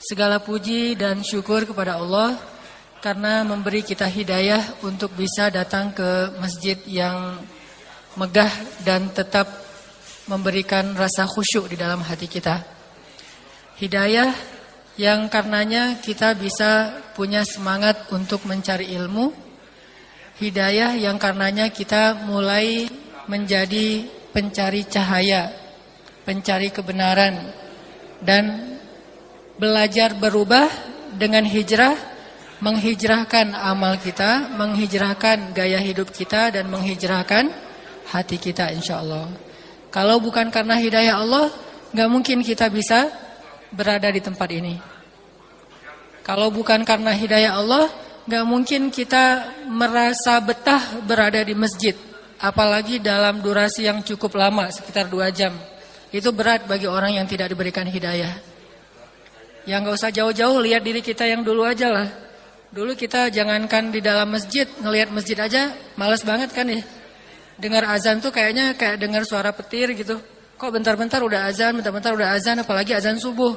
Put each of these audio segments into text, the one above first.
Segala puji dan syukur kepada Allah karena memberi kita hidayah untuk bisa datang ke masjid yang megah dan tetap memberikan rasa khusyuk di dalam hati kita. Hidayah yang karenanya kita bisa punya semangat untuk mencari ilmu. Hidayah yang karenanya kita mulai menjadi pencari cahaya, pencari kebenaran, dan belajar berubah dengan hijrah, menghijrahkan amal kita, menghijrahkan gaya hidup kita, dan menghijrahkan hati kita insyaallah. Kalau bukan karena hidayah Allah, gak mungkin kita bisa berada di tempat ini. Kalau bukan karena hidayah Allah, gak mungkin kita merasa betah berada di masjid. Apalagi dalam durasi yang cukup lama, sekitar 2 jam. Itu berat bagi orang yang tidak diberikan hidayah. Ya gak usah jauh-jauh, lihat diri kita yang dulu aja lah. Dulu kita jangankan di dalam masjid, ngelihat masjid aja malas banget kan ya. Dengar azan tuh kayaknya kayak dengar suara petir gitu. Kok bentar-bentar udah azan, bentar-bentar udah azan, apalagi azan subuh.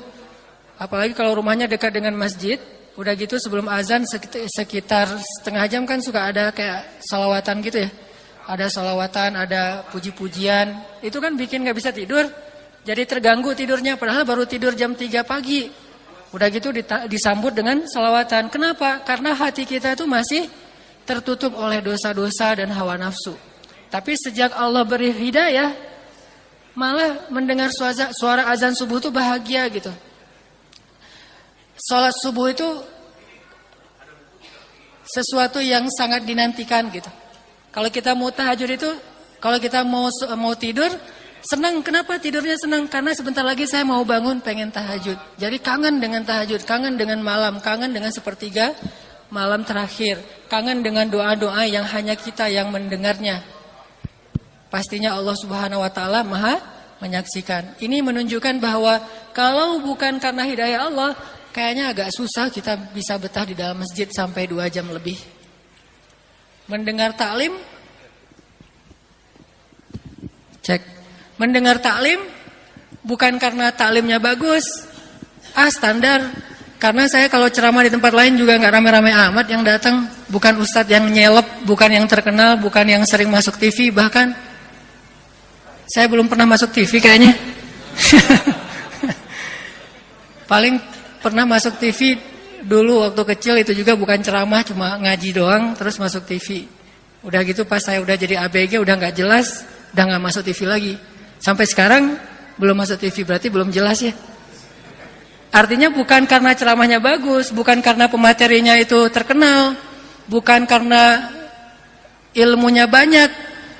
Apalagi kalau rumahnya dekat dengan masjid, udah gitu sebelum azan sekitar setengah jam kan suka ada kayak sholawatan gitu ya. Ada sholawatan, ada puji-pujian. Itu kan bikin gak bisa tidur. Jadi terganggu tidurnya, padahal baru tidur jam 3 pagi. Udah gitu disambut dengan sholawatan. Kenapa? Karena hati kita itu masih tertutup oleh dosa-dosa dan hawa nafsu. Tapi sejak Allah beri hidayah, malah mendengar suara azan subuh itu bahagia gitu. Sholat subuh itu sesuatu yang sangat dinantikan gitu. Kalau kita mau tahajud itu, kalau kita mau tidur, senang. Kenapa tidurnya senang? Karena sebentar lagi saya mau bangun pengen tahajud. Jadi kangen dengan tahajud, kangen dengan malam, kangen dengan sepertiga malam terakhir, kangen dengan doa-doa yang hanya kita yang mendengarnya. Pastinya Allah Subhanahu wa taala Maha menyaksikan. Ini menunjukkan bahwa kalau bukan karena hidayah Allah, kayaknya agak susah kita bisa betah di dalam masjid sampai 2 jam lebih. Mendengar taklim, cek. Mendengar taklim bukan karena taklimnya bagus, standar. Karena saya kalau ceramah di tempat lain juga nggak rame-rame amat yang datang. Bukan ustadz yang nyelep, bukan yang terkenal, bukan yang sering masuk TV. Bahkan saya belum pernah masuk TV kayaknya. Paling pernah masuk TV dulu waktu kecil, itu juga bukan ceramah, cuma ngaji doang, terus masuk TV. Udah gitu pas saya udah jadi ABG udah nggak jelas, udah nggak masuk TV lagi. Sampai sekarang belum masuk TV, berarti belum jelas ya. Artinya bukan karena ceramahnya bagus, bukan karena pematerinya itu terkenal, bukan karena ilmunya banyak,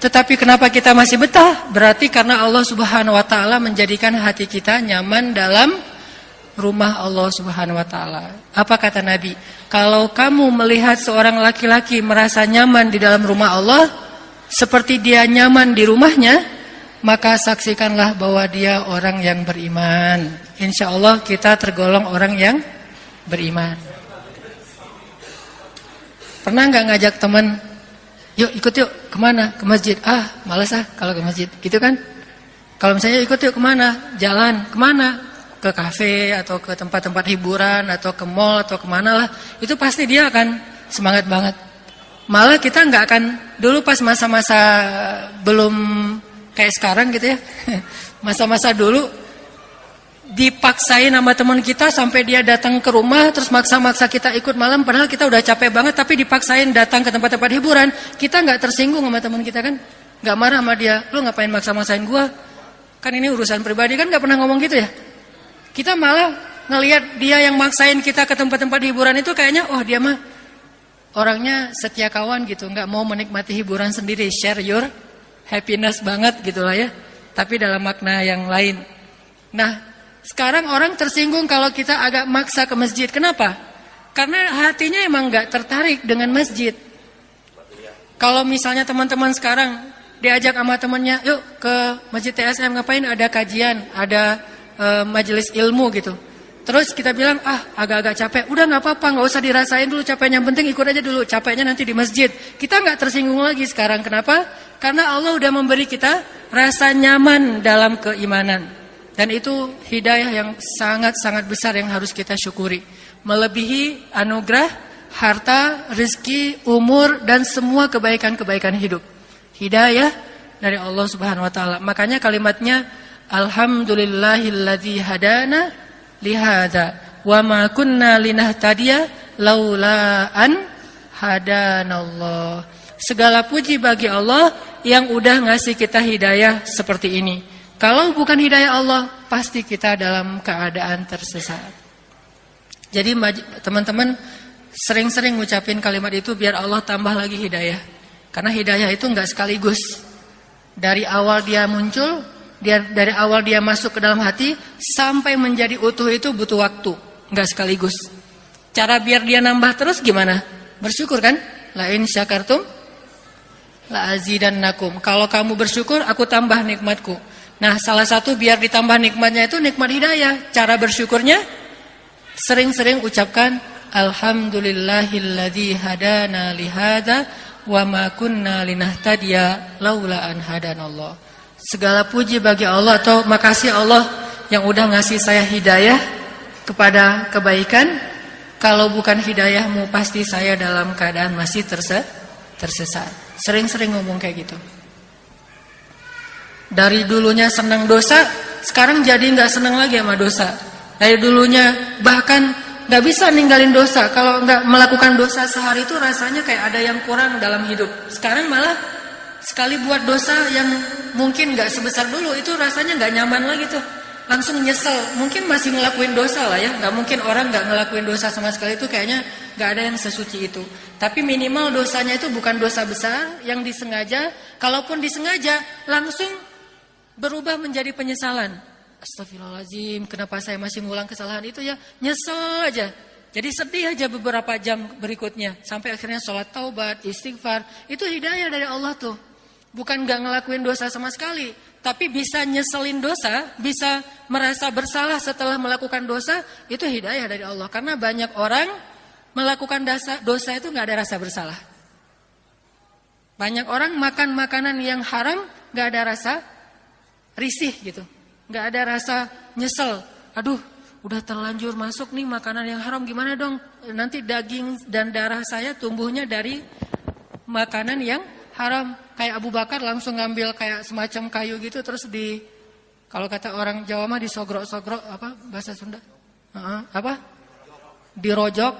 tetapi kenapa kita masih betah? Berarti karena Allah Subhanahu wa taala menjadikan hati kita nyaman dalam rumah Allah Subhanahu wa taala. Apa kata Nabi? Kalau kamu melihat seorang laki-laki merasa nyaman di dalam rumah Allah, seperti dia nyaman di rumahnya, maka saksikanlah bahwa dia orang yang beriman. Insya Allah kita tergolong orang yang beriman. Pernah nggak ngajak teman, yuk ikut yuk, kemana? Ke masjid. Malas kalau ke masjid, gitu kan? Kalau misalnya ikut yuk kemana? Jalan, kemana? Ke kafe atau ke tempat-tempat hiburan atau ke mall atau kemana lah. Itu pasti dia akan semangat banget. Malah kita nggak akan, dulu pas masa-masa belum kayak sekarang gitu ya. Masa-masa dulu dipaksain sama teman kita sampai dia datang ke rumah terus maksa-maksa kita ikut malam, padahal kita udah capek banget tapi dipaksain datang ke tempat-tempat hiburan. Kita nggak tersinggung sama teman kita kan, nggak marah sama dia. Lu ngapain maksa-maksain gua? Kan ini urusan pribadi, kan nggak pernah ngomong gitu ya. Kita malah ngelihat dia yang maksain kita ke tempat-tempat hiburan itu kayaknya, oh dia mah orangnya setia kawan gitu, nggak mau menikmati hiburan sendiri, share your happiness banget gitulah ya, tapi dalam makna yang lain. Nah, sekarang orang tersinggung kalau kita agak maksa ke masjid. Kenapa? Karena hatinya emang gak tertarik dengan masjid. Kalau misalnya teman-teman sekarang diajak sama temennya, yuk ke masjid TSM, ngapain? Ada kajian, ada majelis ilmu gitu. Terus kita bilang, agak-agak capek. Udah gak apa-apa, gak usah dirasain dulu capeknya, yang penting ikut aja dulu, capeknya nanti di masjid. Kita gak tersinggung lagi sekarang. Kenapa? Karena Allah udah memberi kita rasa nyaman dalam keimanan. Dan itu hidayah yang sangat-sangat besar yang harus kita syukuri. Melebihi anugerah, harta, rezeki, umur, dan semua kebaikan-kebaikan hidup. Hidayah dari Allah Subhanahu wa taala. Makanya kalimatnya alhamdulillahilladzi hadana lihada wa ma kunna linahtadiya laula an hadanallah. Segala puji bagi Allah yang udah ngasih kita hidayah seperti ini. Kalau bukan hidayah Allah, pasti kita dalam keadaan tersesat. Jadi teman-teman sering-sering ngucapin kalimat itu biar Allah tambah lagi hidayah. Karena hidayah itu enggak sekaligus. Dari awal dia muncul, dari awal dia masuk ke dalam hati sampai menjadi utuh itu butuh waktu, enggak sekaligus. Cara biar dia nambah terus gimana? Bersyukur kan? La in syakartum la azidannakum. Kalau kamu bersyukur, aku tambah nikmatku. Nah, salah satu biar ditambah nikmatnya itu nikmat hidayah. Cara bersyukurnya sering-sering ucapkan alhamdulillahilladzi hadana lihada wa ma kunna linahtadiya laula an hadanallah. Segala puji bagi Allah atau makasih Allah yang udah ngasih saya hidayah kepada kebaikan. Kalau bukan hidayahmu pasti saya dalam keadaan masih tersesat. Sering-sering ngomong kayak gitu. Dari dulunya senang dosa, sekarang jadi nggak senang lagi sama dosa. Dari dulunya bahkan nggak bisa ninggalin dosa. Kalau nggak melakukan dosa sehari itu rasanya kayak ada yang kurang dalam hidup. Sekarang malah sekali buat dosa yang mungkin nggak sebesar dulu itu rasanya nggak nyaman lagi tuh. Langsung nyesel. Mungkin masih ngelakuin dosa lah ya. Nggak mungkin orang nggak ngelakuin dosa sama sekali itu kayaknya nggak ada yang sesuci itu. Tapi minimal dosanya itu bukan dosa besar yang disengaja. Kalaupun disengaja langsung berubah menjadi penyesalan. Astagfirullahaladzim, kenapa saya masih ngulang kesalahan itu ya? Nyesel aja. Jadi sedih aja beberapa jam berikutnya. Sampai akhirnya sholat taubat, istighfar. Itu hidayah dari Allah tuh. Bukan gak ngelakuin dosa sama sekali. Tapi bisa nyeselin dosa, bisa merasa bersalah setelah melakukan dosa. Itu hidayah dari Allah. Karena banyak orang melakukan dosa itu gak ada rasa bersalah. Banyak orang makan makanan yang haram gak ada rasa risih gitu. Gak ada rasa nyesel. Aduh, udah terlanjur masuk nih makanan yang haram, gimana dong? Nanti daging dan darah saya tumbuhnya dari makanan yang haram. Kayak Abu Bakar langsung ngambil kayak semacam kayu gitu, terus kalau kata orang Jawa mah disogrok-sogrok, apa bahasa Sunda? Apa? Dirojok,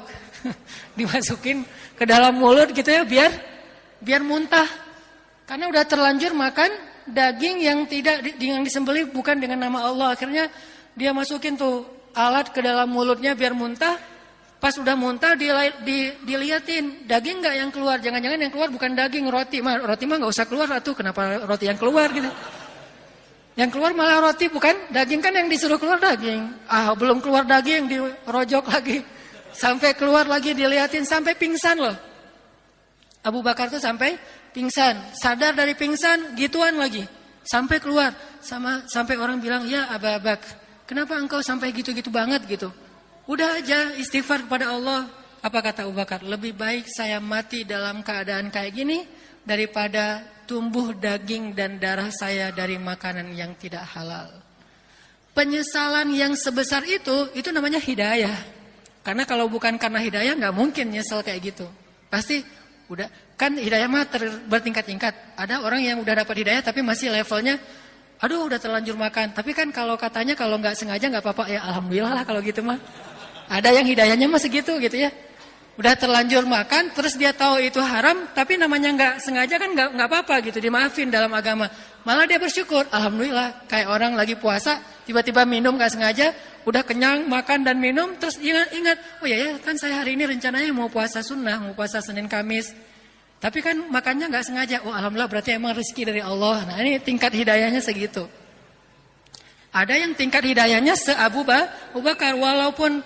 dimasukin ke dalam mulut gitu ya, biar muntah. Karena udah terlanjur makan daging yang yang disembelih bukan dengan nama Allah. Akhirnya dia masukin tuh alat ke dalam mulutnya biar muntah. Pas udah muntah diliatin daging nggak yang keluar. Jangan-jangan yang keluar bukan daging, roti mah nggak usah keluar atuh. Kenapa roti yang keluar gitu? Yang keluar malah roti bukan daging, kan yang disuruh keluar daging. Belum keluar daging dirojok lagi. Sampai keluar lagi diliatin sampai pingsan loh. Abu Bakar tuh sampai pingsan, sadar dari pingsan, gituan lagi. Sampai keluar, sampai orang bilang, "Ya Abu Bakar, kenapa engkau sampai gitu-gitu banget gitu?" Udah aja istighfar kepada Allah. Apa kata Abu Bakar? Lebih baik saya mati dalam keadaan kayak gini daripada tumbuh daging dan darah saya dari makanan yang tidak halal. Penyesalan yang sebesar itu namanya hidayah. Karena kalau bukan karena hidayah nggak mungkin nyesel kayak gitu. Pasti udah, kan hidayah mah bertingkat-tingkat. Ada orang yang udah dapat hidayah tapi masih levelnya, aduh udah terlanjur makan. Tapi kan kalau katanya kalau nggak sengaja nggak apa-apa, ya alhamdulillah lah kalau gitu mah. Ada yang hidayahnya mah segitu gitu ya. Udah terlanjur makan, terus dia tahu itu haram, tapi namanya nggak sengaja kan nggak apa-apa gitu, dimaafin dalam agama. Malah dia bersyukur, alhamdulillah. Kayak orang lagi puasa, tiba-tiba minum nggak sengaja, udah kenyang makan dan minum, terus ingat, oh ya kan saya hari ini rencananya mau puasa sunnah, mau puasa Senin Kamis. Tapi kan makannya nggak sengaja, oh alhamdulillah berarti emang rezeki dari Allah. Nah ini tingkat hidayahnya segitu. Ada yang tingkat hidayahnya se-Abu Bakar, walaupun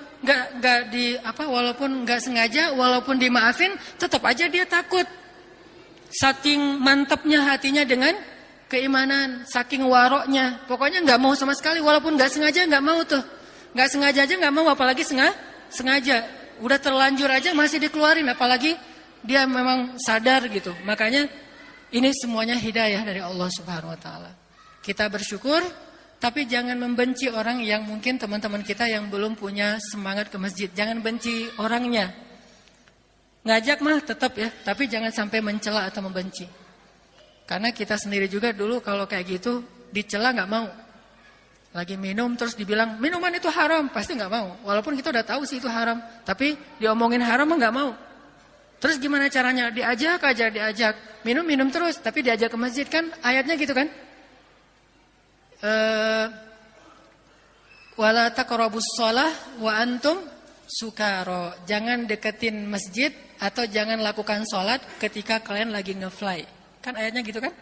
walaupun nggak sengaja, walaupun dimaafin, tetap aja dia takut. Saking mantapnya hatinya dengan keimanan, saking waroknya, pokoknya nggak mau sama sekali, walaupun nggak sengaja nggak mau tuh, nggak sengaja aja nggak mau, apalagi sengaja, udah terlanjur aja masih dikeluarin, apalagi dia memang sadar gitu. Makanya ini semuanya hidayah dari Allah Subhanahu Wa Taala. Kita bersyukur Tapi jangan membenci orang yang mungkin teman-teman kita yang belum punya semangat ke masjid. Jangan benci orangnya. Ngajak mah tetap ya, tapi jangan sampai mencela atau membenci. Karena kita sendiri juga dulu kalau kayak gitu dicela nggak mau. Lagi minum terus dibilang minuman itu haram, pasti nggak mau. Walaupun kita udah tahu sih itu haram, tapi diomongin haram mah nggak mau. Terus gimana caranya? Diajak aja, diajak. Minum terus, tapi diajak ke masjid kan ayatnya gitu kan? Wala taqrabus shalah wa antum sukaro. Jangan deketin masjid atau jangan lakukan sholat ketika kalian lagi ngefly. Kan ayatnya gitu kan?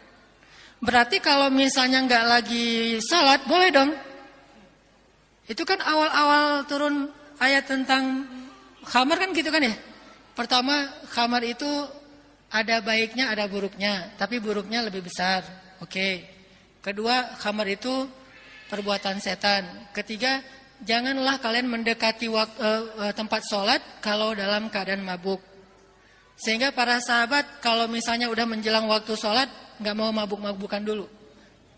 Berarti kalau misalnya nggak lagi sholat boleh dong. Itu kan awal-awal turun ayat tentang khamar kan gitu kan ya? Pertama, khamar itu ada baiknya, ada buruknya, tapi buruknya lebih besar. Oke. Kedua, khamar itu perbuatan setan. Ketiga, janganlah kalian mendekati tempat sholat kalau dalam keadaan mabuk. Sehingga para sahabat kalau misalnya udah menjelang waktu sholat, nggak mau mabuk-mabukan dulu.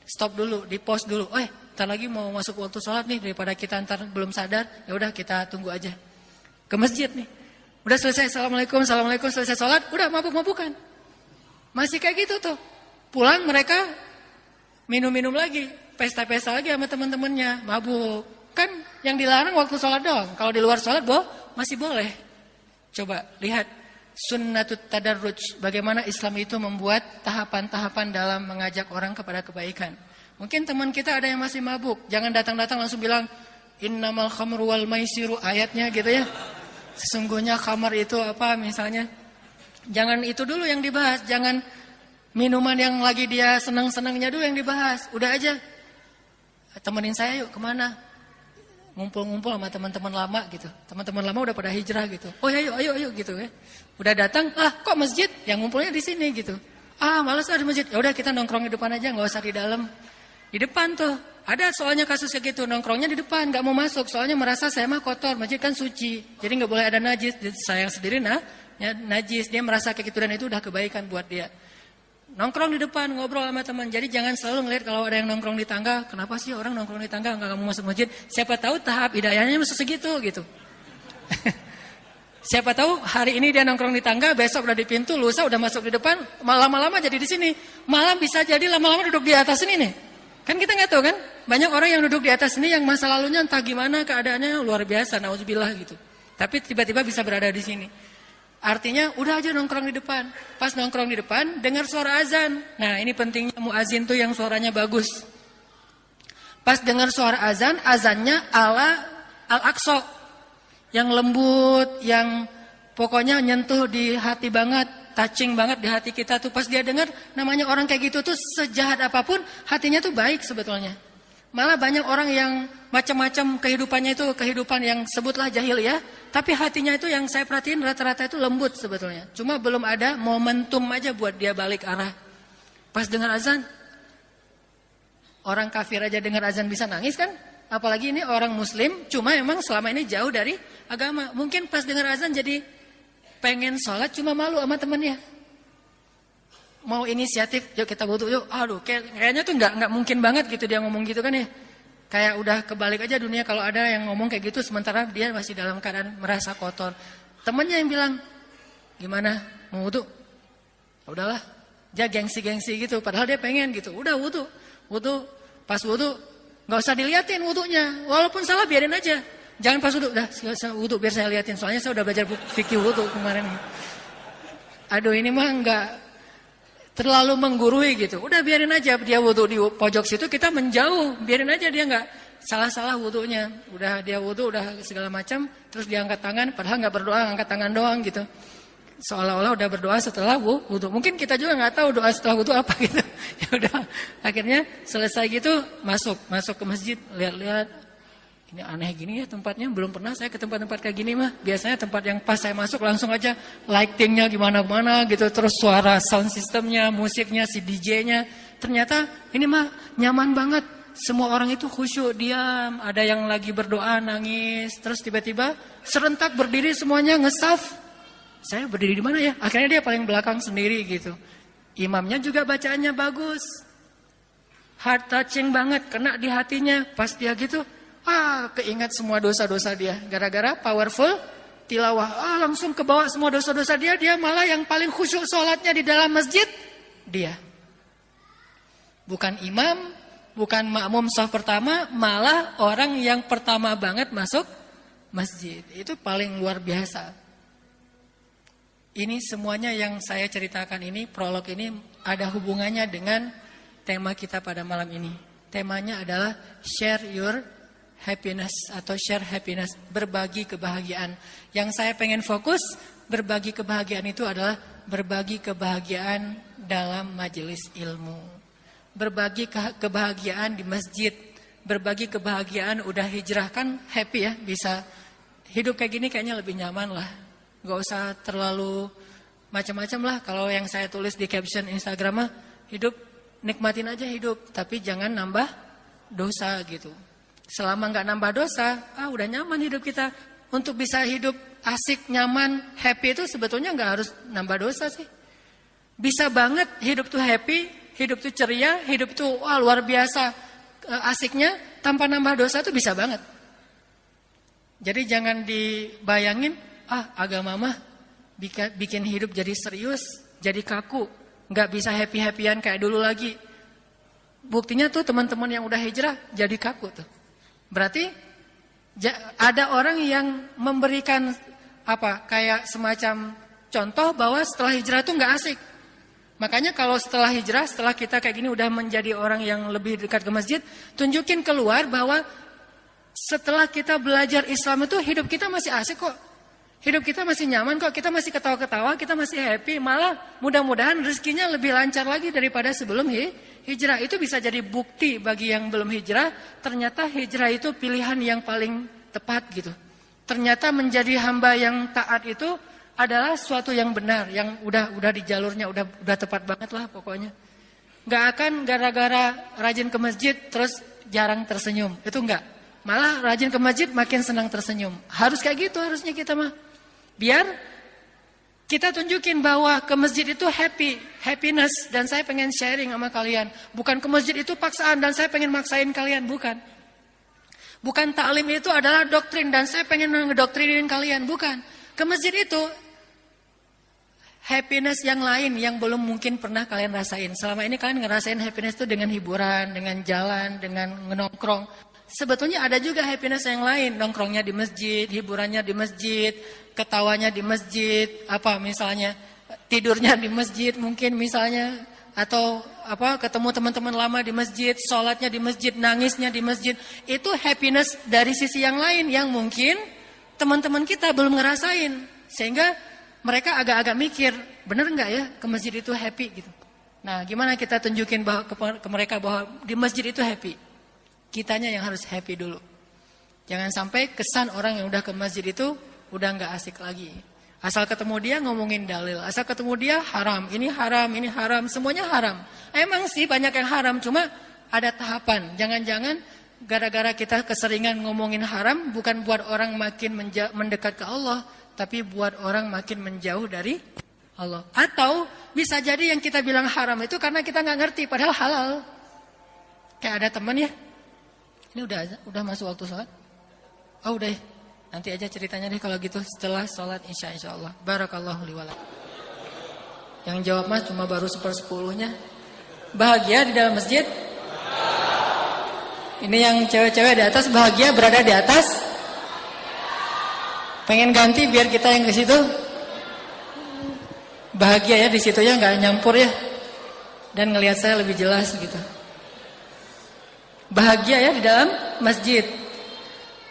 Stop dulu, di pause dulu. Ntar lagi mau masuk waktu sholat nih, daripada kita ntar belum sadar, ya udah kita tunggu aja. Ke masjid nih. Udah selesai, assalamualaikum, selesai sholat, udah mabuk-mabukan. Masih kayak gitu tuh. Pulang mereka minum-minum lagi, pesta-pesta lagi sama teman-temannya, mabuk. Kan yang dilarang waktu sholat doang. Kalau di luar sholat masih boleh. Coba lihat sunnatut tadarruj, bagaimana Islam itu membuat tahapan-tahapan dalam mengajak orang kepada kebaikan. Mungkin teman kita ada yang masih mabuk, jangan datang-datang langsung bilang innamal khamru wal maisiru, ayatnya gitu ya. Sesungguhnya khamar itu apa misalnya. Jangan itu dulu yang dibahas, jangan minuman yang lagi dia senang-senangnya dulu yang dibahas. Udah aja, temenin saya yuk kemana? Ngumpul-ngumpul sama teman-teman lama gitu. Teman-teman lama udah pada hijrah gitu. Oh ya ayo gitu ya. Udah datang, kok masjid? Yang ngumpulnya di sini gitu. Malas di masjid. Ya udah kita nongkrong di depan aja, nggak usah di dalam. Di depan tuh ada soalnya kasus kayak gitu, nongkrongnya di depan, nggak mau masuk. Soalnya merasa saya mah kotor, masjid kan suci. Jadi nggak boleh ada najis. Saya sendiri najis. Dia merasa kayak gitu dan itu udah kebaikan buat dia. Nongkrong di depan, ngobrol sama teman. Jadi jangan selalu ngeliat kalau ada yang nongkrong di tangga. Kenapa sih orang nongkrong di tangga nggak mau masuk masjid? Siapa tahu tahap hidayahnya masih segitu gitu. Siapa tahu hari ini dia nongkrong di tangga, besok udah di pintu, lusa udah masuk di depan, lama-lama jadi di sini. Malam bisa jadi lama-lama duduk di atas ini nih. Kan kita nggak tahu kan? Banyak orang yang duduk di atas ini yang masa lalunya entah gimana keadaannya luar biasa, nauzubillah gitu. Tapi tiba-tiba bisa berada di sini. Artinya udah aja nongkrong di depan. Pas nongkrong di depan dengar suara azan. Nah ini pentingnya muazin tuh yang suaranya bagus. Pas dengar suara azan, azannya ala Al-Aqsa. Yang lembut, yang pokoknya nyentuh di hati banget. Touching banget di hati kita tuh. Pas dia dengar namanya orang kayak gitu tuh sejahat apapun hatinya tuh baik sebetulnya. Malah banyak orang yang macam-macam kehidupannya itu kehidupan yang sebutlah jahil ya. Tapi hatinya itu yang saya perhatiin rata-rata itu lembut sebetulnya. Cuma belum ada momentum aja buat dia balik arah. Pas dengar azan. Orang kafir aja dengar azan bisa nangis kan? Apalagi ini orang muslim cuma emang selama ini jauh dari agama. Mungkin pas dengar azan jadi pengen sholat cuma malu sama temennya. Mau inisiatif, yuk kita wudu yuk. Aduh, kayaknya tuh nggak mungkin banget gitu dia ngomong gitu kan ya. Kayak udah kebalik aja dunia kalau ada yang ngomong kayak gitu sementara dia masih dalam keadaan merasa kotor. Temennya yang bilang, gimana mau wudu? Udahlah, dia gengsi-gengsi gitu. Padahal dia pengen gitu. Udah wudu, pas wudu nggak usah diliatin wudunya. Walaupun salah biarin aja. Jangan pas wudu, dah wudu biar saya liatin. Soalnya saya udah belajar fikih wudu kemarin. Aduh ini mah nggak terlalu menggurui gitu. Udah biarin aja dia wudu di pojok situ, kita menjauh. Biarin aja dia nggak salah-salah wudunya. Udah dia wudu, udah segala macam, terus dia angkat tangan, padahal nggak berdoa, angkat tangan doang gitu. Seolah-olah udah berdoa setelah wudu. Mungkin kita juga nggak tahu doa setelah wudu apa gitu. Ya udah, akhirnya selesai gitu masuk ke masjid, lihat-lihat. Ini aneh gini ya tempatnya, belum pernah saya ke tempat-tempat kayak gini mah. Biasanya tempat yang pas saya masuk langsung aja lightingnya gimana-gimana gitu. Terus suara sound systemnya, musiknya, si DJ-nya. Ternyata ini mah nyaman banget. Semua orang itu khusyuk, diam. Ada yang lagi berdoa, nangis. Terus tiba-tiba serentak berdiri semuanya ngesaf. Saya berdiri di mana ya? Akhirnya dia paling belakang sendiri gitu. Imamnya juga bacaannya bagus. heart touching banget, kena di hatinya. Pas dia gitu, keingat semua dosa-dosa dia. Gara-gara powerful tilawah, langsung kebawa semua dosa-dosa dia. Dia malah yang paling khusyuk sholatnya di dalam masjid, dia. Bukan imam, bukan makmum shaf pertama, malah orang yang pertama banget masuk masjid. Itu paling luar biasa. Ini semuanya yang saya ceritakan ini, prolog ini ada hubungannya dengan tema kita pada malam ini. Temanya adalah share your happiness atau share happiness, berbagi kebahagiaan. Yang saya pengen fokus, berbagi kebahagiaan itu adalah berbagi kebahagiaan dalam majelis ilmu. Berbagi kebahagiaan di masjid, berbagi kebahagiaan udah hijrah kan happy ya, bisa hidup kayak gini kayaknya lebih nyaman lah. Gak usah terlalu macam-macam lah. Kalau yang saya tulis di caption Instagram mah, hidup nikmatin aja hidup, tapi jangan nambah dosa gitu. Selama nggak nambah dosa, udah nyaman hidup kita. Untuk bisa hidup asik, nyaman, happy itu sebetulnya nggak harus nambah dosa sih. Bisa banget hidup tuh happy, hidup tuh ceria, hidup tuh luar biasa asiknya tanpa nambah dosa tuh bisa banget. Jadi jangan dibayangin, agama mah bikin hidup jadi serius, jadi kaku, nggak bisa happy-happyan kayak dulu lagi. Buktinya tuh teman-teman yang udah hijrah jadi kaku tuh. Berarti ada orang yang memberikan kayak semacam contoh bahwa setelah hijrah itu nggak asik. Makanya kalau setelah hijrah, setelah kita kayak gini udah menjadi orang yang lebih dekat ke masjid, tunjukin keluar bahwa setelah kita belajar Islam itu hidup kita masih asik kok. Hidup kita masih nyaman kok, kita masih ketawa-ketawa, kita masih happy. Malah mudah-mudahan rezekinya lebih lancar lagi daripada sebelum hijrah. Itu bisa jadi bukti bagi yang belum hijrah. Ternyata hijrah itu pilihan yang paling tepat gitu. Ternyata menjadi hamba yang taat itu adalah suatu yang benar, yang udah di jalurnya, udah tepat banget lah pokoknya. Gak akan gara-gara rajin ke masjid terus jarang tersenyum, itu enggak. Malah rajin ke masjid makin senang tersenyum. Harus kayak gitu harusnya kita mah. Biar kita tunjukin bahwa ke masjid itu happiness. Dan saya pengen sharing sama kalian. Bukan ke masjid itu paksaan dan saya pengen maksain kalian, bukan. Bukan taklim itu adalah doktrin dan saya pengen ngedoktrinin kalian, bukan. Ke masjid itu happiness yang lain yang belum mungkin pernah kalian rasain. Selama ini kalian ngerasain happiness itu dengan hiburan, dengan jalan, dengan nongkrong. Sebetulnya ada juga happiness yang lain, nongkrongnya di masjid, hiburannya di masjid, ketawanya di masjid, misalnya tidurnya di masjid mungkin misalnya, atau ketemu teman-teman lama di masjid, sholatnya di masjid, nangisnya di masjid. Itu happiness dari sisi yang lain yang mungkin teman-teman kita belum ngerasain, sehingga mereka agak-agak mikir, bener nggak ya ke masjid itu happy gitu. Nah, gimana kita tunjukin ke mereka bahwa di masjid itu happy? Kitanya yang harus happy dulu. Jangan sampai kesan orang yang udah ke masjid itu udah nggak asik lagi. Asal ketemu dia ngomongin dalil, asal ketemu dia haram, ini haram, semuanya haram. Emang sih banyak yang haram, cuma ada tahapan. Jangan-jangan gara-gara kita keseringan ngomongin haram bukan buat orang makin mendekat ke Allah, tapi buat orang makin menjauh dari Allah. Atau bisa jadi yang kita bilang haram itu karena kita nggak ngerti, padahal halal. Kayak ada teman ya. Ini udah masuk waktu sholat? Oh udah, nanti aja ceritanya deh kalau gitu setelah sholat insya Allah. Barakallahu li wa lakum. Yang jawab mas cuma baru 1/10-nya. Bahagia di dalam masjid? Ini yang cewek-cewek di atas bahagia berada di atas? Pengen ganti biar kita yang ke situ? Bahagia ya di situ ya, nggak nyampur ya. Dan ngelihat saya lebih jelas gitu. Bahagia ya di dalam masjid.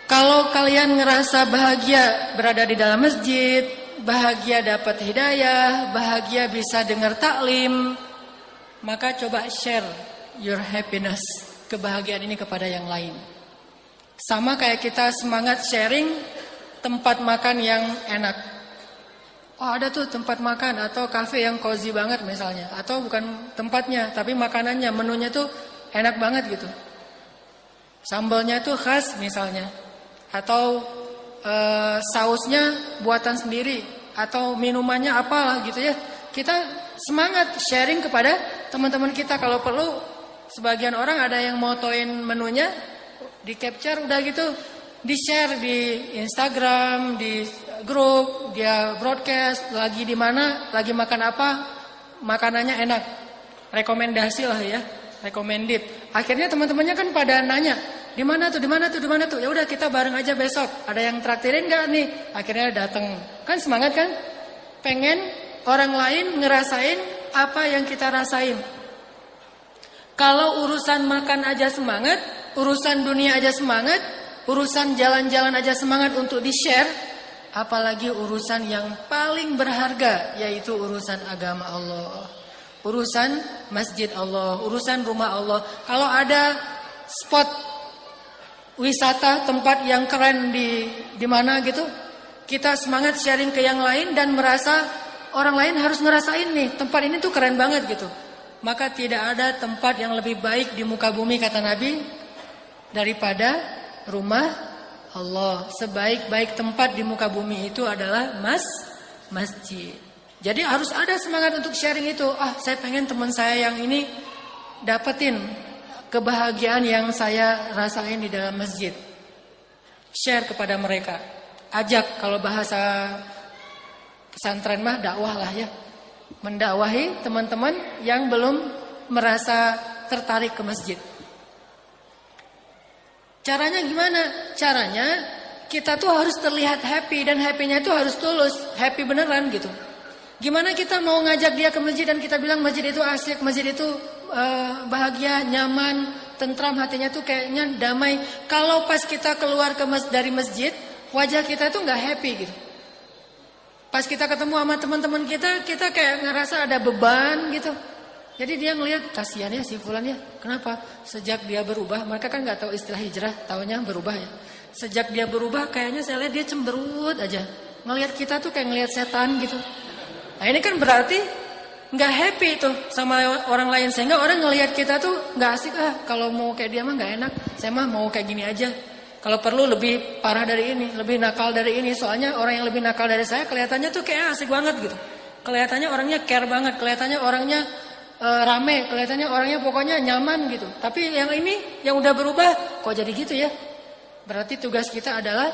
Kalau kalian ngerasa bahagia berada di dalam masjid, bahagia dapat hidayah, bahagia bisa dengar taklim, maka coba share your happiness, kebahagiaan ini kepada yang lain. Sama kayak kita semangat sharing tempat makan yang enak. Oh ada tuh tempat makan atau kafe yang cozy banget misalnya. Atau bukan tempatnya tapi makanannya, menunya tuh enak banget gitu. Sambalnya tuh khas misalnya. Atau sausnya buatan sendiri. Atau minumannya apalah gitu ya. Kita semangat sharing kepada teman-teman kita. Kalau perlu Sebagian orang ada yang motoin menunya, di capture udah gitu, di share di Instagram, di grup, dia broadcast lagi di mana, lagi makan apa, makanannya enak, rekomendasi lah ya, recommended. Akhirnya teman-temannya kan pada nanya, di mana tuh, di mana tuh, di mana tuh. Ya udah kita bareng aja besok. Ada yang traktirin nggak nih? Akhirnya datang. Kan semangat kan? Pengen orang lain ngerasain apa yang kita rasain. Kalau urusan makan aja semangat, urusan dunia aja semangat, urusan jalan-jalan aja semangat untuk di-share, apalagi urusan yang paling berharga, yaitu urusan agama Allah, urusan masjid Allah, urusan rumah Allah. Kalau ada spot wisata, tempat yang keren di mana gitu, kita semangat sharing ke yang lain dan merasa orang lain harus ngerasain nih, tempat ini tuh keren banget gitu. Maka tidak ada tempat yang lebih baik di muka bumi, kata Nabi, daripada rumah Allah. Sebaik-baik tempat di muka bumi itu adalah masjid. Jadi harus ada semangat untuk sharing itu. Saya pengen teman saya yang ini dapetin kebahagiaan yang saya rasain di dalam masjid. Share kepada mereka. Ajak, kalau bahasa pesantren mah dakwah lah ya. Mendakwahi teman-teman yang belum merasa tertarik ke masjid. Caranya gimana? Caranya kita tuh harus terlihat happy, dan happy-nya itu harus tulus, happy beneran gitu. Gimana kita mau ngajak dia ke masjid dan kita bilang masjid itu asik, masjid itu bahagia, nyaman, tentram, hatinya tuh kayaknya damai. Kalau pas kita keluar dari masjid, wajah kita tuh nggak happy gitu. Pas kita ketemu sama teman-teman kita kayak ngerasa ada beban gitu. Jadi dia ngelihat, kasihan ya si fulan ya. Kenapa? Sejak dia berubah, mereka kan nggak tahu istilah hijrah, taunya berubah ya. Sejak dia berubah, kayaknya saya lihat dia cemberut aja. Ngelihat kita tuh kayak ngelihat setan gitu. Nah ini kan berarti nggak happy tuh sama orang lain, sehingga orang ngelihat kita tuh nggak asik. Kalau mau kayak dia mah nggak enak. Saya mah mau kayak gini aja. Kalau perlu lebih parah dari ini, lebih nakal dari ini. Soalnya orang yang lebih nakal dari saya kelihatannya tuh kayak asik banget gitu. Kelihatannya orangnya care banget, kelihatannya orangnya rame, kelihatannya orangnya pokoknya nyaman gitu. Tapi yang ini yang udah berubah, kok jadi gitu ya? Berarti tugas kita adalah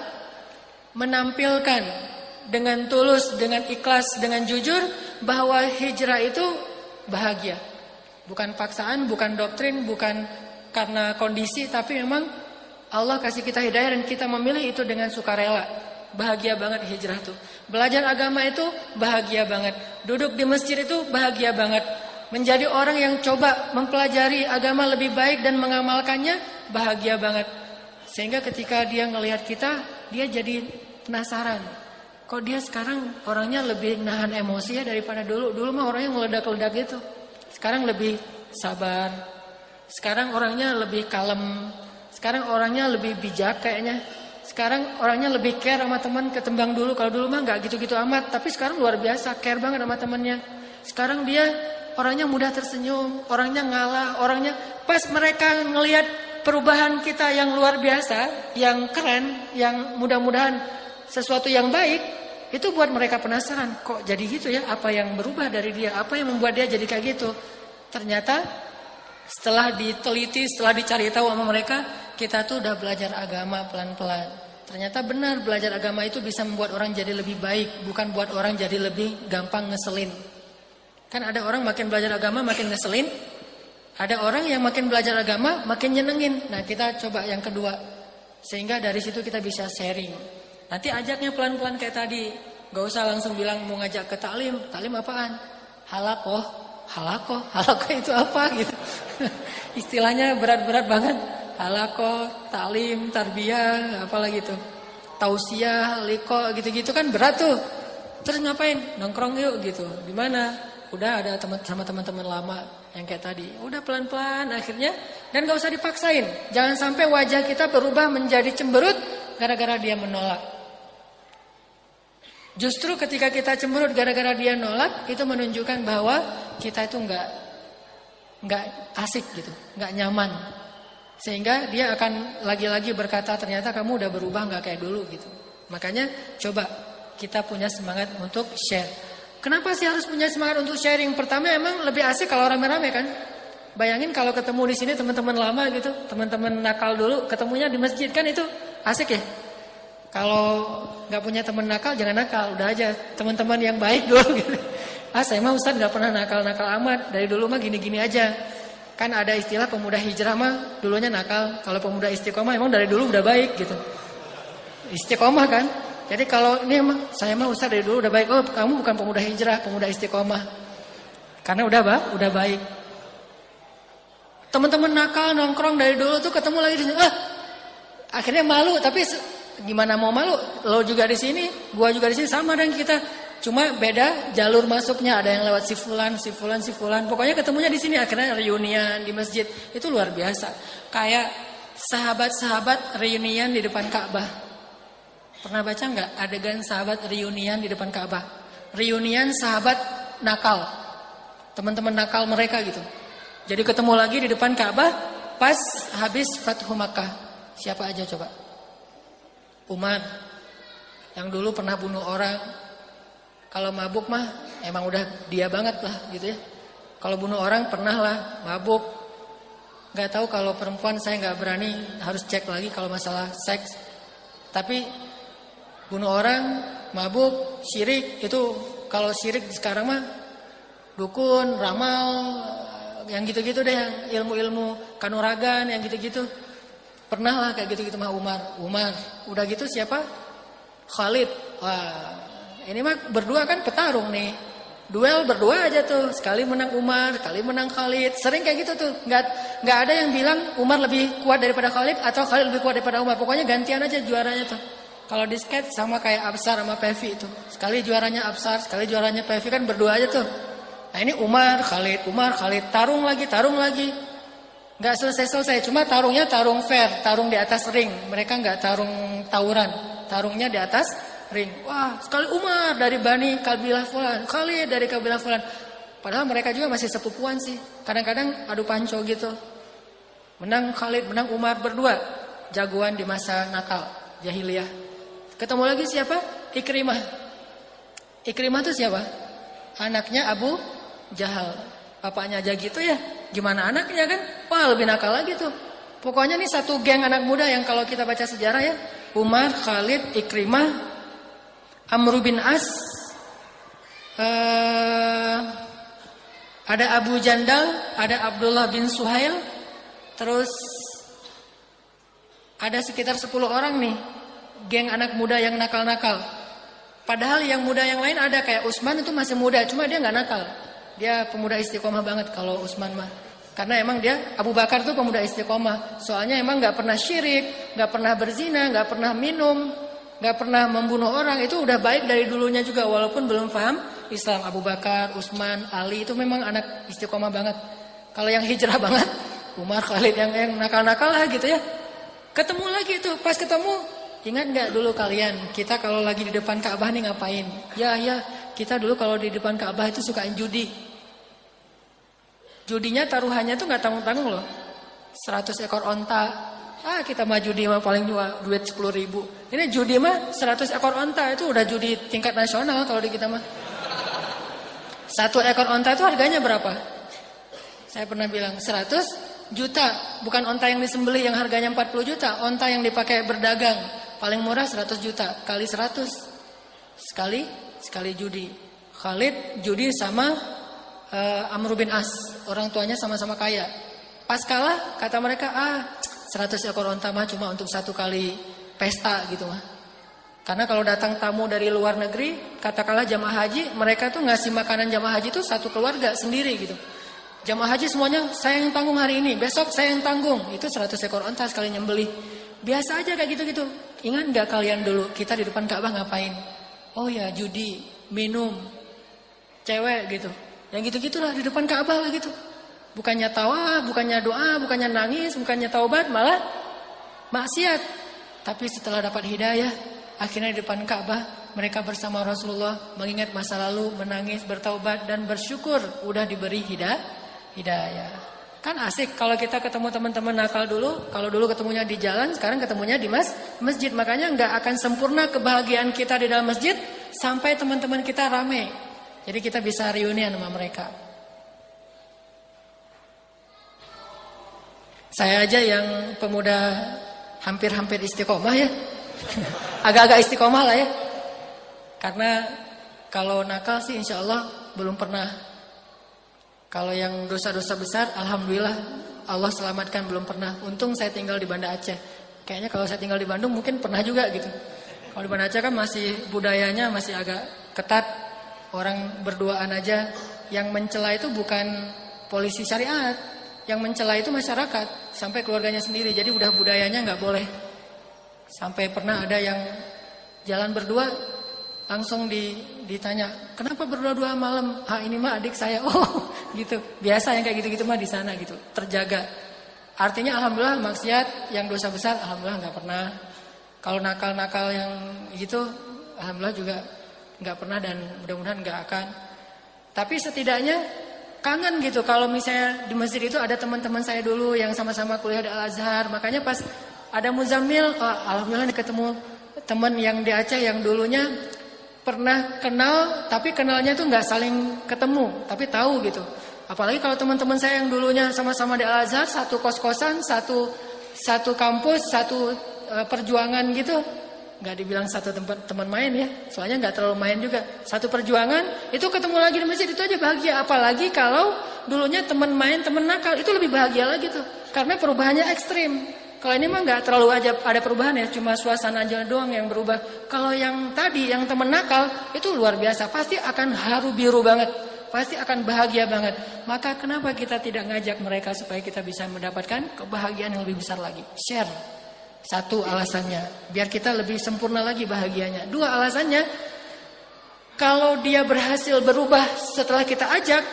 menampilkan dengan tulus, dengan ikhlas, dengan jujur bahwa hijrah itu bahagia. Bukan paksaan, bukan doktrin, bukan karena kondisi, tapi memang Allah kasih kita hidayah dan kita memilih itu dengan sukarela. Bahagia banget hijrah tuh. Belajar agama itu bahagia banget. Duduk di masjid itu bahagia banget. Menjadi orang yang coba mempelajari agama lebih baik dan mengamalkannya bahagia banget. Sehingga ketika dia ngelihat kita, dia jadi penasaran. Kok dia sekarang orangnya lebih nahan emosi ya daripada dulu. Dulu mah orangnya ngeledak-ledak gitu. Sekarang lebih sabar. Sekarang orangnya lebih kalem. Sekarang orangnya lebih bijak kayaknya. Sekarang orangnya lebih care sama teman ketimbang dulu. Kalau dulu mah nggak gitu-gitu amat. Tapi sekarang luar biasa, care banget sama temannya. Sekarang dia orangnya mudah tersenyum, orangnya ngalah, orangnya pas mereka ngelihat perubahan kita yang luar biasa, yang keren, yang mudah-mudahan sesuatu yang baik, itu buat mereka penasaran. Kok jadi gitu ya? Apa yang berubah dari dia? Apa yang membuat dia jadi kayak gitu? Ternyata setelah diteliti, setelah dicari tahu sama mereka, kita tuh udah belajar agama pelan-pelan. Ternyata benar, belajar agama itu bisa membuat orang jadi lebih baik, bukan buat orang jadi lebih gampang ngeselin. Kan ada orang makin belajar agama makin ngeselin, ada orang yang makin belajar agama makin nyenengin. Nah kita coba yang kedua, sehingga dari situ kita bisa sharing. Nanti ajaknya pelan-pelan kayak tadi, gak usah langsung bilang mau ngajak ke taklim. Taklim apaan? Halakoh itu apa gitu. Istilahnya berat-berat banget. Halakoh, taklim, tarbiyah, apalagi itu. Tausiah, liko, gitu-gitu kan berat tuh. Terus ngapain? Nongkrong yuk gitu. Di mana? Udah ada sama teman-teman lama yang kayak tadi. Udah pelan-pelan akhirnya, dan gak usah dipaksain. Jangan sampai wajah kita berubah menjadi cemberut gara-gara dia menolak. Justru ketika kita cemberut gara-gara dia nolak, itu menunjukkan bahwa kita itu nggak asik gitu, nggak nyaman. Sehingga dia akan lagi-lagi berkata, ternyata kamu udah berubah nggak kayak dulu gitu. Makanya coba kita punya semangat untuk share. Kenapa sih harus punya semangat untuk sharing? Pertama emang lebih asik kalau rame-rame kan. Bayangin kalau ketemu di sini teman-teman lama gitu, teman-teman nakal dulu, ketemunya di masjid, kan itu asik ya. Kalau nggak punya teman nakal, jangan nakal, udah aja teman-teman yang baik dulu gitu. Saya mah Ustaz nggak pernah nakal-nakal amat, dari dulu mah gini-gini aja. Kan ada istilah pemuda hijrah mah dulunya nakal, kalau pemuda istiqomah emang dari dulu udah baik gitu. Istiqomah kan. Jadi kalau ini emang saya mah Ustaz dari dulu udah baik. Oh, kamu bukan pemuda hijrah, pemuda istiqomah. Karena udah baik. Teman-teman nakal nongkrong dari dulu tuh ketemu lagi di sini. Akhirnya malu, tapi gimana mau malu? Lo juga di sini, gua juga di sini, sama dengan kita. Cuma beda jalur masuknya, ada yang lewat si fulan. Pokoknya ketemunya di sini, akhirnya reunian di masjid. Itu luar biasa. Kayak sahabat-sahabat reunian di depan Ka'bah. Pernah baca nggak adegan sahabat reunian di depan Ka'bah? Reunian sahabat nakal, teman-teman nakal mereka gitu. Jadi ketemu lagi di depan Ka'bah pas habis Fathu Makkah. Siapa aja coba? Umar, yang dulu pernah bunuh orang. Kalau mabuk mah emang udah dia banget lah gitu ya. Kalau bunuh orang pernah lah, mabuk. Gak tahu kalau perempuan saya gak berani, harus cek lagi kalau masalah seks. Tapi bunuh orang, mabuk, syirik itu, kalau syirik sekarang mah dukun, ramal, yang gitu-gitu deh, yang ilmu-ilmu kanuragan, yang gitu-gitu. Pernah lah kayak gitu-gitu mah Umar. Udah gitu siapa? Khalid. Wah, ini mah berdua kan petarung nih. Duel berdua aja tuh. Sekali menang Umar, sekali menang Khalid. Sering kayak gitu tuh. Nggak ada yang bilang Umar lebih kuat daripada Khalid atau Khalid lebih kuat daripada Umar. Pokoknya gantian aja juaranya tuh. Kalau di skate sama kayak Absar sama Pevi itu. Sekali juaranya Absar, sekali juaranya Pevi, kan berdua aja tuh. Nah ini Umar, Khalid, tarung lagi. Nggak selesai, cuma tarungnya tarung fair, tarung di atas ring. Mereka nggak tarung tawuran, tarungnya di atas ring. Wah, sekali Umar dari Bani kabilah fulan, Khalid dari kabilah fulan. Padahal mereka juga masih sepupuan sih. Kadang-kadang adu panco gitu. Menang Khalid, menang Umar berdua. Jagoan di masa nakal, jahiliyah. Ketemu lagi siapa? Ikrimah. Ikrimah itu siapa? Anaknya Abu Jahal. Bapaknya aja gitu ya. Gimana anaknya kan? Wah, lebih nakal lagi tuh. Pokoknya nih satu geng anak muda yang kalau kita baca sejarah ya. Umar, Khalid, Ikrimah, Amr bin As, ada Abu Jandal, ada Abdullah bin Suhail, terus ada sekitar 10 orang nih. Geng anak muda yang nakal-nakal. Padahal yang muda yang lain ada kayak Utsman itu masih muda, cuma dia nggak nakal. Dia pemuda istiqomah banget kalau Utsman mah. Karena emang dia Abu Bakar tuh pemuda istiqomah. Soalnya emang nggak pernah syirik, nggak pernah berzina, nggak pernah minum, nggak pernah membunuh orang. Itu udah baik dari dulunya juga walaupun belum paham Islam. Abu Bakar, Utsman, Ali itu memang anak istiqomah banget. Kalau yang hijrah banget, Umar, Khalid yang nakal-nakal lah gitu ya. Ketemu lagi tuh, pas ketemu, ingat nggak dulu kalian, kita kalau lagi di depan Ka'bah nih ngapain? Ya, kita dulu kalau di depan Ka'bah itu sukain judi. Judinya taruhannya tuh nggak tanggung-tanggung loh. 100 ekor onta. Kita mah judi mah paling duit 10.000. Ini judi mah 100 ekor onta itu udah judi tingkat nasional kalau di kita mah. 1 ekor onta itu harganya berapa? Saya pernah bilang 100 juta. Bukan onta yang disembelih yang harganya 40 juta. Onta yang dipakai berdagang. Paling murah 100 juta. Kali 100. Sekali judi. Khalid judi sama Amr bin As. Orang tuanya sama-sama kaya. Pas kalah kata mereka 100 ekor onta mah cuma untuk 1 kali pesta gitu mah. Karena kalau datang tamu dari luar negeri, katakanlah jamaah haji, mereka tuh ngasih makanan jamaah haji tuh 1 keluarga sendiri gitu. Jamaah haji semuanya saya yang tanggung hari ini, besok saya yang tanggung. Itu 100 ekor onta sekali nyembelih. Biasa aja kayak gitu-gitu. Ingat gak kalian dulu kita di depan Ka'bah ngapain? Oh ya, judi, minum, cewek gitu. Yang gitu-gitulah di depan Ka'bah lah gitu. Bukannya tawa, bukannya doa, bukannya nangis, bukannya taubat, malah maksiat. Tapi setelah dapat hidayah, akhirnya di depan Ka'bah mereka bersama Rasulullah mengingat masa lalu, menangis, bertaubat dan bersyukur udah diberi hidayah. Kan asik kalau kita ketemu teman-teman nakal dulu. Kalau dulu ketemunya di jalan, sekarang ketemunya di masjid. Makanya nggak akan sempurna kebahagiaan kita di dalam masjid sampai teman-teman kita rame. Jadi kita bisa reunian sama mereka. Saya aja yang pemuda hampir-hampir istiqomah ya. Agak-agak istiqomah lah ya. Karena kalau nakal sih insya Allah belum pernah. Kalau yang dosa-dosa besar, alhamdulillah Allah selamatkan belum pernah. Untung saya tinggal di Banda Aceh. Kayaknya kalau saya tinggal di Bandung mungkin pernah juga gitu. Kalau di Banda Aceh kan masih budayanya masih agak ketat. Orang berduaan aja. Yang mencela itu bukan polisi syariat. Yang mencela itu masyarakat. Sampai keluarganya sendiri. Jadi udah budayanya nggak boleh. Sampai pernah ada yang jalan berdua. Langsung ditanya, kenapa berdua-dua malam? Ah ini mah adik saya. Oh gitu. Biasa yang kayak gitu-gitu mah di sana gitu. Terjaga. Artinya alhamdulillah maksiat yang dosa besar alhamdulillah nggak pernah. Kalau nakal-nakal yang gitu alhamdulillah juga nggak pernah dan mudah-mudahan nggak akan. Tapi setidaknya kangen gitu kalau misalnya di masjid itu ada teman-teman saya dulu yang sama-sama kuliah di Al-Azhar. Makanya pas ada Muzammil, alhamdulillah ketemu teman yang di Aceh yang dulunya pernah kenal tapi kenalnya tuh nggak saling ketemu tapi tahu gitu. Apalagi kalau teman-teman saya yang dulunya sama-sama di Al-Azhar, satu kos-kosan, satu kampus, satu perjuangan gitu. Nggak dibilang satu tempat teman main ya, soalnya nggak terlalu main juga. Satu perjuangan itu ketemu lagi di masjid itu aja bahagia. Apalagi kalau dulunya teman main, teman nakal itu lebih bahagia lagi tuh karena perubahannya ekstrim. Kalau ini mah nggak terlalu aja ada perubahan ya, cuma suasana aja doang yang berubah. Kalau yang tadi, yang teman nakal, itu luar biasa. Pasti akan haru biru banget. Pasti akan bahagia banget. Maka kenapa kita tidak ngajak mereka supaya kita bisa mendapatkan kebahagiaan yang lebih besar lagi? Share. Satu alasannya, biar kita lebih sempurna lagi bahagianya. Dua alasannya, kalau dia berhasil berubah setelah kita ajak,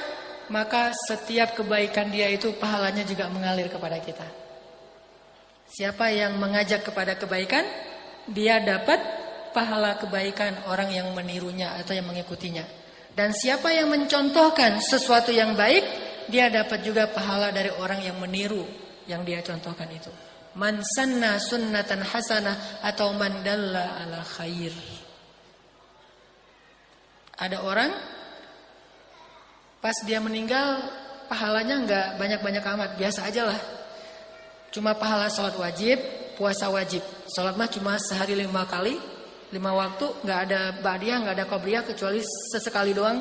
maka setiap kebaikan dia itu pahalanya juga mengalir kepada kita. Siapa yang mengajak kepada kebaikan, dia dapat pahala kebaikan orang yang menirunya atau yang mengikutinya. Dan siapa yang mencontohkan sesuatu yang baik, dia dapat juga pahala dari orang yang meniru yang dia contohkan itu. Man sanna sunnatan hasanah atau man dalla ala khair. Ada orang pas dia meninggal pahalanya enggak banyak-banyak amat, biasa aja lah. Cuma pahala sholat wajib, puasa wajib. Sholat mah cuma sehari 5 kali, 5 waktu, nggak ada ba'diyah, nggak ada qobliyah kecuali sesekali doang.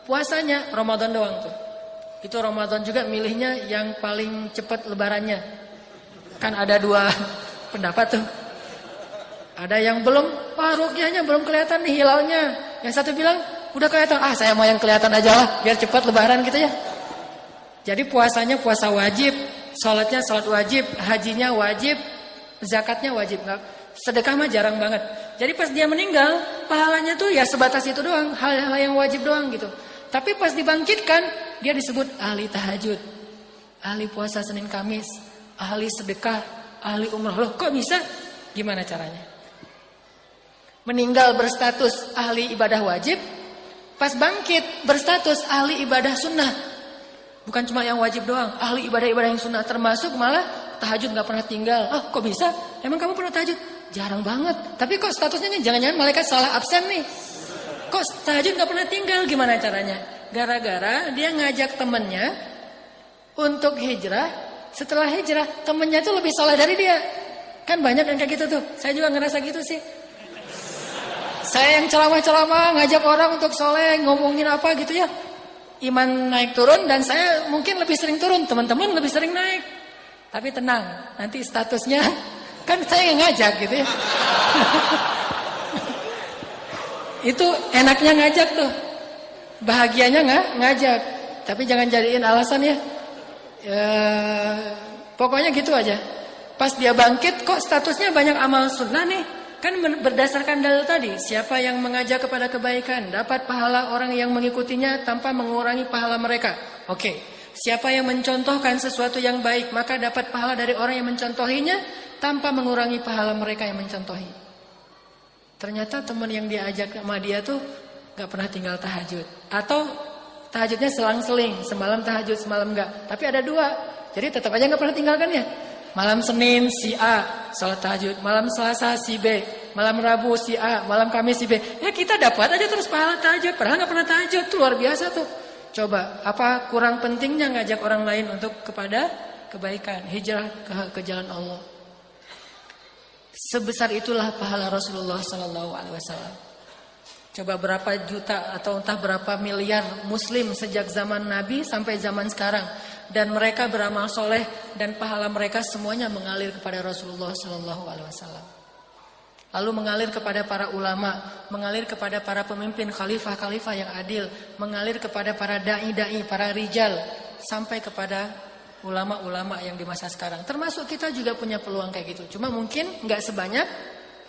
Puasanya Ramadan doang tuh. Itu Ramadan juga milihnya yang paling cepat lebarannya. Kan ada 2 pendapat tuh. Ada yang belum, ruqyahnya belum kelihatan nih hilalnya. Yang satu bilang udah kelihatan, saya mau yang kelihatan aja lah, biar cepat lebaran gitu ya. Jadi puasanya puasa wajib. Salatnya salat wajib, hajinya wajib, zakatnya wajib. Sedekah mah jarang banget. Jadi pas dia meninggal, pahalanya tuh ya sebatas itu doang, hal-hal yang wajib doang gitu. Tapi pas dibangkitkan, dia disebut ahli tahajud, ahli puasa Senin Kamis, ahli sedekah, ahli umrah. Loh kok bisa? Gimana caranya? Meninggal berstatus ahli ibadah wajib, pas bangkit berstatus ahli ibadah sunnah. Bukan cuma yang wajib doang, ahli ibadah-ibadah yang sunnah, termasuk malah tahajud gak pernah tinggal. Kok bisa? Emang kamu pernah tahajud? Jarang banget. Tapi kok statusnya nih, jangan-jangan malaikat salah absen nih. Kok tahajud gak pernah tinggal? Gimana caranya? Gara-gara dia ngajak temennya untuk hijrah. Setelah hijrah, temennya tuh lebih soleh dari dia. Kan banyak yang kayak gitu tuh. Saya juga ngerasa gitu sih. Saya yang ceramah-ceramah, ngajak orang untuk soleh, ngomongin apa gitu ya. Iman naik turun dan saya mungkin lebih sering turun, teman-teman lebih sering naik. Tapi tenang, nanti statusnya kan saya yang ngajak gitu ya. Itu enaknya ngajak tuh. Bahagianya ngajak. Tapi jangan jadiin alasan ya. Pokoknya gitu aja. Pas dia bangkit kok statusnya banyak amal sunnah nih. Kan berdasarkan dalil tadi, siapa yang mengajak kepada kebaikan dapat pahala orang yang mengikutinya tanpa mengurangi pahala mereka. Oke. Siapa yang mencontohkan sesuatu yang baik maka dapat pahala dari orang yang mencontohinya tanpa mengurangi pahala mereka yang mencontohi. Ternyata teman yang diajak sama dia tuh gak pernah tinggal tahajud. Atau tahajudnya selang-seling, semalam tahajud, semalam enggak. Tapi ada 2, jadi tetap aja gak pernah tinggalkan ya. Malam Senin si A salat tahajud, malam Selasa si B, malam Rabu si A, malam Kamis si B. Ya kita dapat aja terus pahala tahajud, padahal gak pernah tahajud, itu luar biasa tuh. Coba, apa kurang pentingnya ngajak orang lain untuk kepada kebaikan, hijrah ke jalan Allah. Sebesar itulah pahala Rasulullah sallallahu alaihi wasallam. Coba berapa juta atau entah berapa miliar muslim sejak zaman Nabi sampai zaman sekarang, dan mereka beramal soleh dan pahala mereka semuanya mengalir kepada Rasulullah sallallahu alaihi wasallam. Lalu mengalir kepada para ulama, mengalir kepada para pemimpin khalifah-khalifah yang adil, mengalir kepada para dai-dai, para rijal, sampai kepada ulama-ulama yang di masa sekarang. Termasuk kita juga punya peluang kayak gitu. Cuma mungkin nggak sebanyak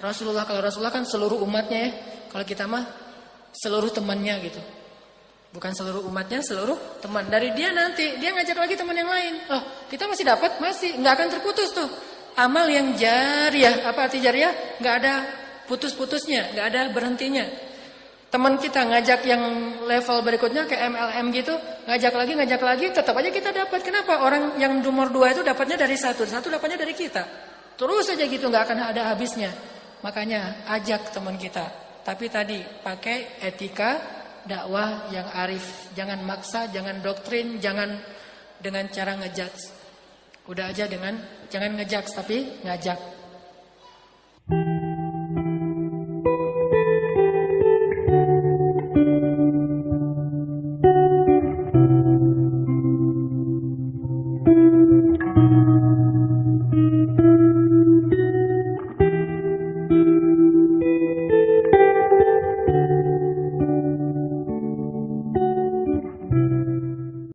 Rasulullah. Kalau Rasulullah kan seluruh umatnya ya. Kalau kita mah seluruh temannya gitu. Bukan seluruh umatnya, seluruh teman. Dari dia nanti dia ngajak lagi teman yang lain. Oh, kita masih dapat, masih nggak akan terputus tuh. Amal yang jariah, apa arti jariah? Nggak ada putus-putusnya, nggak ada berhentinya. Teman kita ngajak yang level berikutnya kayak MLM gitu, ngajak lagi, tetap aja kita dapat. Kenapa? Orang yang nomor 2 itu dapatnya dari satu dapatnya dari kita. Terus aja gitu, nggak akan ada habisnya. Makanya ajak teman kita. Tapi tadi pakai etika dakwah yang arif, jangan maksa, jangan doktrin, jangan dengan cara ngejudge. Udah aja dengan jangan ngejudge tapi ngajak.